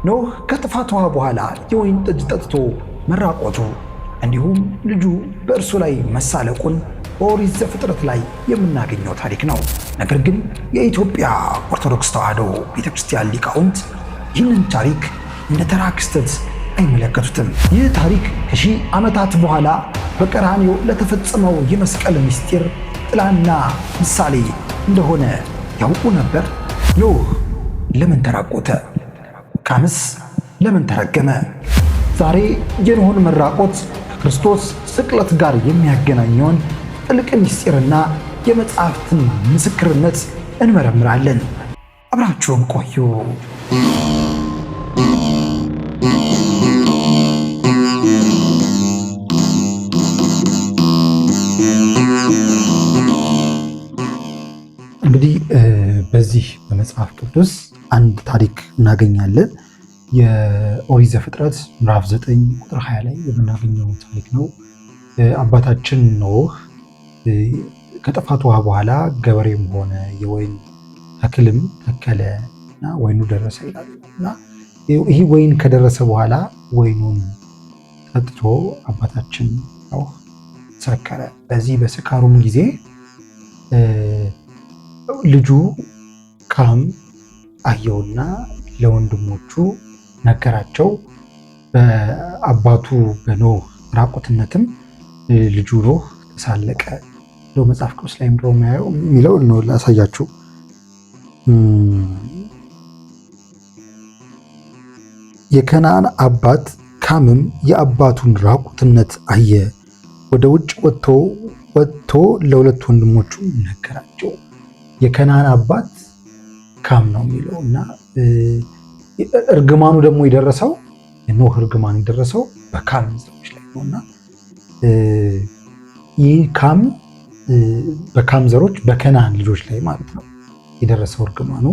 ኖህ ከጥፋቷ በኋላ የወይን ጠጅ ጠጥቶ መራቆቱ እንዲሁም ልጁ በእርሱ ላይ መሳለቁን በኦሪት ዘፍጥረት ላይ የምናገኘው ታሪክ ነው። ነገር ግን የኢትዮጵያ ኦርቶዶክስ ተዋሕዶ ቤተክርስቲያን ሊቃውንት ይህንን ታሪክ እንደ ተራ ክስተት አይመለከቱትም። ይህ ታሪክ ከሺህ ዓመታት በኋላ በቀራንዮ ለተፈጸመው የመስቀል ምስጢር ጥላና ምሳሌ እንደሆነ ያውቁ ነበር? ኖህ ለምን ተራቆተ? ካምስ ለምን ተረገመ? ዛሬ የኖህን መራቆት ከክርስቶስ ስቅለት ጋር የሚያገናኘውን ጥልቅ ምስጢርና የመጽሐፍትን ምስክርነት እንመረምራለን። አብራችሁን ቆዩ። እንግዲህ በዚህ በመጽሐፍ ቅዱስ አንድ ታሪክ እናገኛለን። የኦሪት ዘፍጥረት ምዕራፍ 9 ቁጥር 20 ላይ የምናገኘው ታሪክ ነው። አባታችን ኖህ ከጥፋት ውሃ በኋላ ገበሬም ሆነ የወይን ተክልም ተከለ እና ወይኑ ደረሰ ይላል እና ይህ ወይን ከደረሰ በኋላ ወይኑን ጠጥቶ አባታችን ኖህ ሰከረ። በዚህ በስካሩም ጊዜ ልጁ ካም አየውና ለወንድሞቹ ነገራቸው። በአባቱ በኖህ ራቁትነትም ልጁ ኖህ ተሳለቀ። መጽሐፍ ቅዱስ ላይ የሚለው ነው ላሳያችሁ። የከነዓን አባት ካምም የአባቱን ራቁትነት አየ፣ ወደ ውጭ ወጥቶ ለሁለት ወንድሞቹ ነገራቸው። የከነዓን አባት ካም ነው የሚለው እና እርግማኑ ደግሞ የደረሰው የኖህ እርግማን የደረሰው በካም ዘሮች ላይ ነው እና ይህ ካም በካም ዘሮች በከነዓን ልጆች ላይ ማለት ነው የደረሰው እርግማኑ።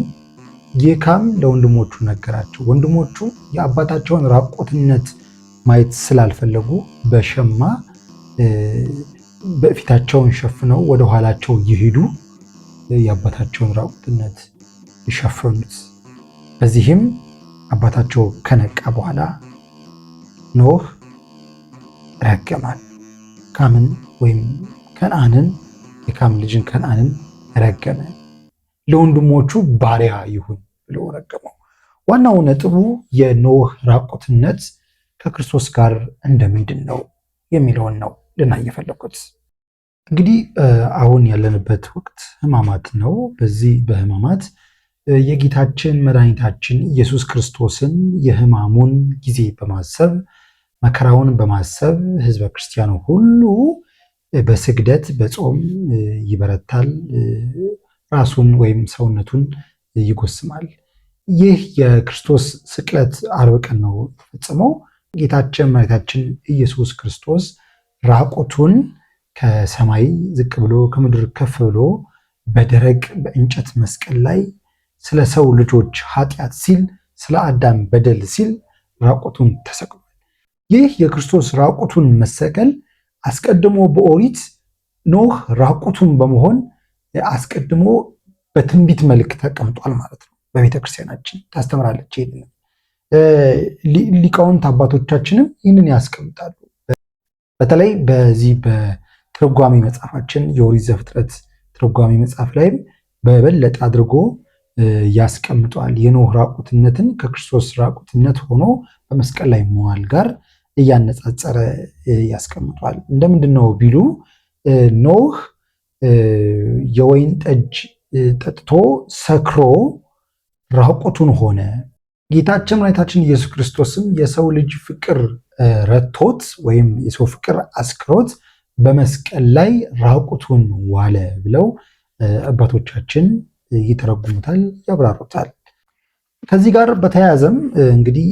ይህ ካም ለወንድሞቹ ነገራቸው። ወንድሞቹ የአባታቸውን ራቆትነት ማየት ስላልፈለጉ በሸማ በፊታቸውን ሸፍነው ወደ ኋላቸው ይሄዱ የአባታቸውን ራቁትነት ይሸፍኑት። በዚህም አባታቸው ከነቃ በኋላ ኖህ ረገማል። ካምን ወይም ከነዓንን የካም ልጅን ከነዓንን ረገመ። ለወንድሞቹ ባሪያ ይሁን ብሎ ረገመው። ዋናው ነጥቡ የኖህ ራቁትነት ከክርስቶስ ጋር እንደምንድን ነው የሚለውን ነው ልናይ የፈለኩት። እንግዲህ አሁን ያለንበት ወቅት ሕማማት ነው። በዚህ በሕማማት የጌታችን መድኃኒታችን ኢየሱስ ክርስቶስን የሕማሙን ጊዜ በማሰብ መከራውን በማሰብ ሕዝበ ክርስቲያኑ ሁሉ በስግደት በጾም ይበረታል፣ ራሱን ወይም ሰውነቱን ይጎስማል። ይህ የክርስቶስ ስቅለት ዓርብ ቀን ነው ፈጽመው ጌታችን መድኃኒታችን ኢየሱስ ክርስቶስ ራቁቱን ከሰማይ ዝቅ ብሎ ከምድር ከፍ ብሎ በደረቅ በእንጨት መስቀል ላይ ስለ ሰው ልጆች ኃጢአት ሲል ስለ አዳም በደል ሲል ራቁቱን ተሰቅሏል። ይህ የክርስቶስ ራቁቱን መሰቀል አስቀድሞ በኦሪት ኖህ ራቁቱን በመሆን አስቀድሞ በትንቢት መልክ ተቀምጧል ማለት ነው። በቤተክርስቲያናችን ታስተምራለች። ሊቃውንት አባቶቻችንም ይህንን ያስቀምጣሉ። በተለይ በዚህ በትርጓሜ መጽሐፋችን የኦሪት ዘፍጥረት ትርጓሜ መጽሐፍ ላይም በበለጠ አድርጎ ያስቀምጧል። የኖህ ራቁትነትን ከክርስቶስ ራቁትነት ሆኖ በመስቀል ላይ መዋል ጋር እያነጻጸረ ያስቀምጧል። እንደምንድን ነው ቢሉ ኖህ የወይን ጠጅ ጠጥቶ ሰክሮ ራቁቱን ሆነ። ጌታችን መድኃኒታችን ኢየሱስ ክርስቶስም የሰው ልጅ ፍቅር ረቶት ወይም የሰው ፍቅር አስክሮት በመስቀል ላይ ራቁቱን ዋለ ብለው አባቶቻችን ይተረጉሙታል፣ ያብራሩታል። ከዚህ ጋር በተያያዘም እንግዲህ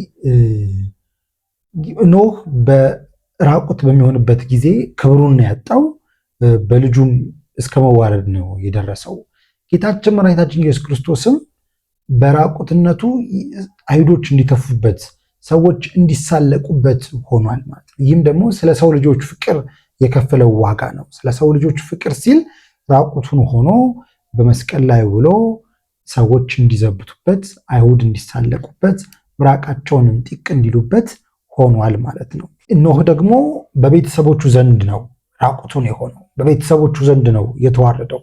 ኖህ በራቁት በሚሆንበት ጊዜ ክብሩን ያጣው በልጁም እስከ መዋረድ ነው የደረሰው። ጌታችን መድኃኒታችን ኢየሱስ ክርስቶስም በራቁትነቱ አይሁዶች እንዲተፉበት፣ ሰዎች እንዲሳለቁበት ሆኗል ማለት ነው። ይህም ደግሞ ስለ ሰው ልጆች ፍቅር የከፈለው ዋጋ ነው። ስለ ሰው ልጆች ፍቅር ሲል ራቁቱን ሆኖ በመስቀል ላይ ውሎ ሰዎች እንዲዘብቱበት፣ አይሁድ እንዲሳለቁበት፣ ምራቃቸውን ጢቅ እንዲሉበት ሆኗል ማለት ነው። ኖህ ደግሞ በቤተሰቦቹ ዘንድ ነው ራቁቱን የሆነው፣ በቤተሰቦቹ ዘንድ ነው የተዋረደው፣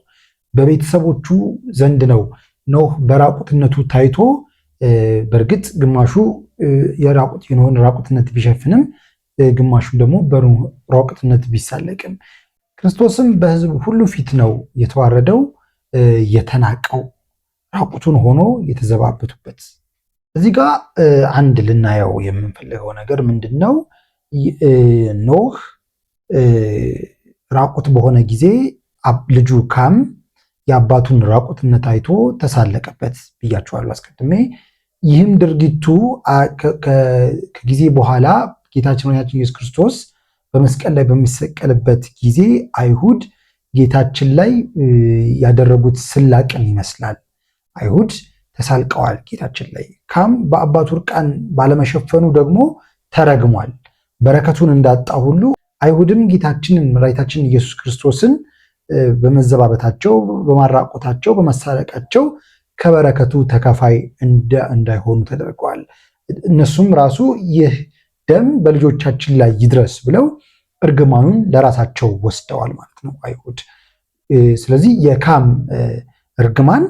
በቤተሰቦቹ ዘንድ ነው ኖህ በራቁትነቱ ታይቶ። በእርግጥ ግማሹ የኖህን ራቁትነት ቢሸፍንም ግማሹ ደግሞ በራቁትነት ቢሳለቅም ክርስቶስም በሕዝብ ሁሉ ፊት ነው የተዋረደው፣ የተናቀው፣ ራቁቱን ሆኖ የተዘባበቱበት። እዚህ ጋር አንድ ልናየው የምንፈልገው ነገር ምንድን ነው? ኖህ ራቁት በሆነ ጊዜ ልጁ ካም የአባቱን ራቁትነት አይቶ ተሳለቀበት ብያቸዋለሁ አስቀድሜ። ይህም ድርጊቱ ከጊዜ በኋላ ጌታችን መድኃኒታችን ኢየሱስ ክርስቶስ በመስቀል ላይ በሚሰቀልበት ጊዜ አይሁድ ጌታችን ላይ ያደረጉት ስላቅን ይመስላል። አይሁድ ተሳልቀዋል ጌታችን ላይ። ካም በአባቱ እርቃን ባለመሸፈኑ ደግሞ ተረግሟል። በረከቱን እንዳጣ ሁሉ አይሁድም ጌታችንን መድኃኒታችን ኢየሱስ ክርስቶስን በመዘባበታቸው፣ በማራቆታቸው፣ በመሳለቃቸው ከበረከቱ ተካፋይ እንዳይሆኑ ተደርገዋል። እነሱም ራሱ ይህ ደም በልጆቻችን ላይ ይድረስ ብለው እርግማኑን ለራሳቸው ወስደዋል ማለት ነው አይሁድ። ስለዚህ የካም እርግማን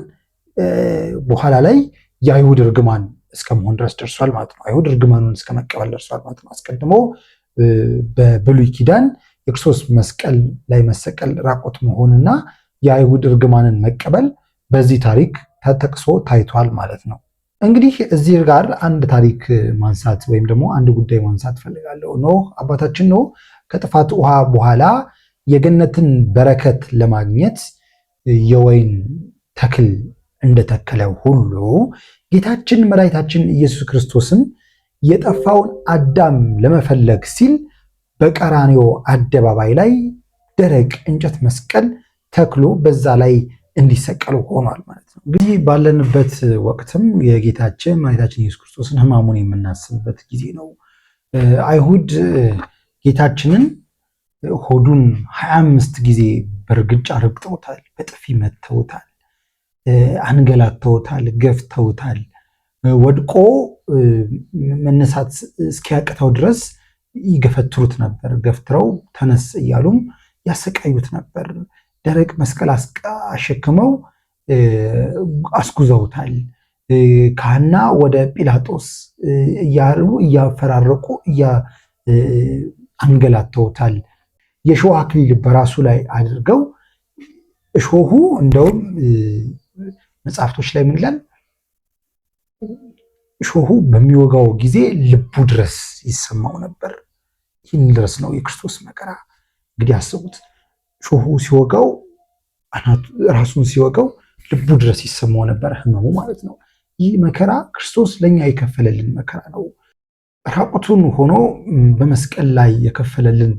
በኋላ ላይ የአይሁድ እርግማን እስከመሆን ድረስ ደርሷል ማለት ነው። አይሁድ እርግማኑን እስከ መቀበል ደርሷል ማለት ነው። አስቀድሞ በብሉይ ኪዳን የክርስቶስ መስቀል ላይ መሰቀል ራቆት መሆንና የአይሁድ እርግማንን መቀበል በዚህ ታሪክ ተጠቅሶ ታይቷል ማለት ነው። እንግዲህ እዚህ ጋር አንድ ታሪክ ማንሳት ወይም ደግሞ አንድ ጉዳይ ማንሳት ፈልጋለሁ። ኖህ አባታችን ኖህ ከጥፋት ውሃ በኋላ የገነትን በረከት ለማግኘት የወይን ተክል እንደተከለ ሁሉ ጌታችን መድኃኒታችን ኢየሱስ ክርስቶስም የጠፋውን አዳም ለመፈለግ ሲል በቀራንዮ አደባባይ ላይ ደረቅ እንጨት መስቀል ተክሎ በዛ ላይ እንዲሰቀሉ ሆኗል ማለት ነው። እንግዲህ ባለንበት ወቅትም የጌታችን መድኃኒታችን ኢየሱስ ክርስቶስን ሕማሙን የምናስብበት ጊዜ ነው። አይሁድ ጌታችንን ሆዱን 25 ጊዜ በእርግጫ ረግጠውታል፣ በጥፊ መተውታል፣ አንገላተውታል፣ ገፍተውታል። ወድቆ መነሳት እስኪያቅተው ድረስ ይገፈትሩት ነበር። ገፍትረው ተነስ እያሉም ያሰቃዩት ነበር። ደረቅ መስቀል አሸክመው አስጉዘውታል። ከሐና ወደ ጲላጦስ እያሉ እያፈራረቁ አንገላተውታል። የእሾህ አክሊል በራሱ ላይ አድርገው እሾሁ እንደውም መጽሐፍቶች ላይ ምን ይላል? እሾሁ በሚወጋው ጊዜ ልቡ ድረስ ይሰማው ነበር። ይህን ድረስ ነው የክርስቶስ መከራ። እንግዲህ አስቡት፣ እሾሁ ሲወጋው ራሱን ሲወጋው ልቡ ድረስ ይሰማው ነበር፣ ህመሙ ማለት ነው። ይህ መከራ ክርስቶስ ለኛ የከፈለልን መከራ ነው። ራቁቱን ሆኖ በመስቀል ላይ የከፈለልን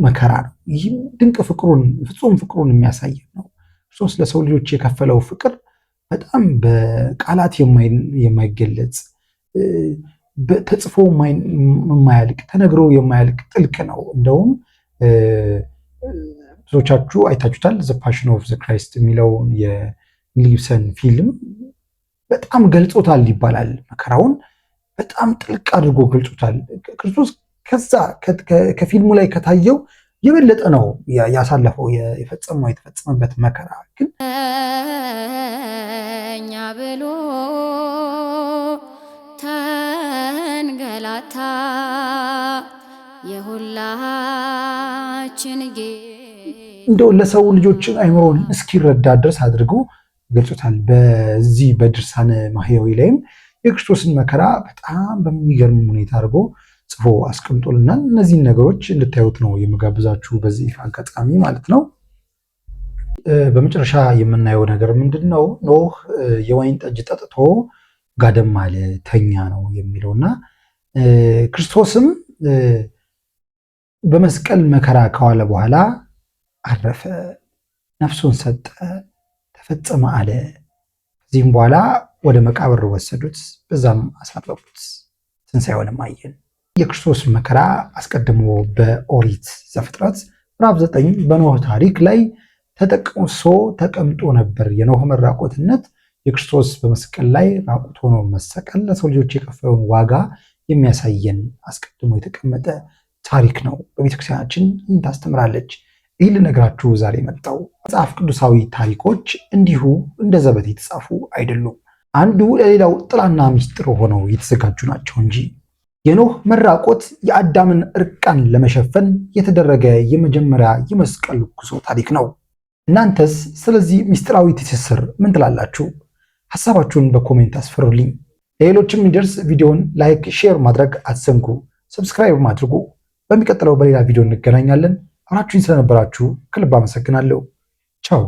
መከራ ነው። ይህም ድንቅ ፍቅሩን፣ ፍጹም ፍቅሩን የሚያሳየን ነው። ክርስቶስ ለሰው ልጆች የከፈለው ፍቅር በጣም በቃላት የማይገለጽ ተጽፎ የማያልቅ ተነግሮ የማያልቅ ጥልቅ ነው። እንደውም ብዙዎቻችሁ አይታችሁታል። ዘ ፓሽን ኦፍ ዘ ክራይስት የሚለውን የሊብሰን ፊልም በጣም ገልጾታል ይባላል። መከራውን በጣም ጥልቅ አድርጎ ገልጾታል። ክርስቶስ ከዛ ከፊልሙ ላይ ከታየው የበለጠ ነው ያሳለፈው የተፈጸመበት መከራ ግን እኛ ብሎ ተንገላታ የሁላችን እንደው ለሰው ልጆችን አይምሮን እስኪረዳ ድረስ አድርጎ ገልጾታል። በዚህ በድርሳነ ማህያዊ ላይም የክርስቶስን መከራ በጣም በሚገርም ሁኔታ አድርጎ ጽፎ አስቀምጦልናል። እነዚህን ነገሮች እንድታዩት ነው የምጋብዛችሁ በዚህ አጋጣሚ ማለት ነው። በመጨረሻ የምናየው ነገር ምንድን ነው? ኖህ የወይን ጠጅ ጠጥቶ ጋደም አለ፣ ተኛ ነው የሚለውና ክርስቶስም በመስቀል መከራ ከዋለ በኋላ አረፈ፣ ነፍሱን ሰጠ፣ ተፈጸመ አለ። ከዚህም በኋላ ወደ መቃብር ወሰዱት፣ በዛም አሳረፉት። ትንሣኤውንም አየን። የክርስቶስ መከራ አስቀድሞ በኦሪት ዘፍጥረት ምዕራፍ 9 በኖህ ታሪክ ላይ ተጠቅሶ ተቀምጦ ነበር። የኖህ መራቆትነት የክርስቶስ በመስቀል ላይ ራቁት ሆኖ መሰቀል ለሰው ልጆች የከፈለውን ዋጋ የሚያሳየን አስቀድሞ የተቀመጠ ታሪክ ነው። በቤተክርስቲያናችን ይህን ታስተምራለች። ይህን ልነግራችሁ ዛሬ መጣው። መጽሐፍ ቅዱሳዊ ታሪኮች እንዲሁ እንደ ዘበት የተጻፉ አይደሉም። አንዱ ለሌላው ጥላና ሚስጥር ሆነው የተዘጋጁ ናቸው እንጂ። የኖህ መራቆት የአዳምን እርቃን ለመሸፈን የተደረገ የመጀመሪያ የመስቀል ጉዞ ታሪክ ነው። እናንተስ ስለዚህ ሚስጥራዊ ትስስር ምን ትላላችሁ? ሐሳባችሁን በኮሜንት አስፈሩልኝ። ለሌሎችም እንዲደርስ ቪዲዮውን ላይክ፣ ሼር ማድረግ አትዘንጉ። ሰብስክራይብ አድርጉ። በሚቀጥለው በሌላ ቪዲዮ እንገናኛለን። አብራችሁኝ ስለነበራችሁ ከልብ አመሰግናለሁ። ቻው።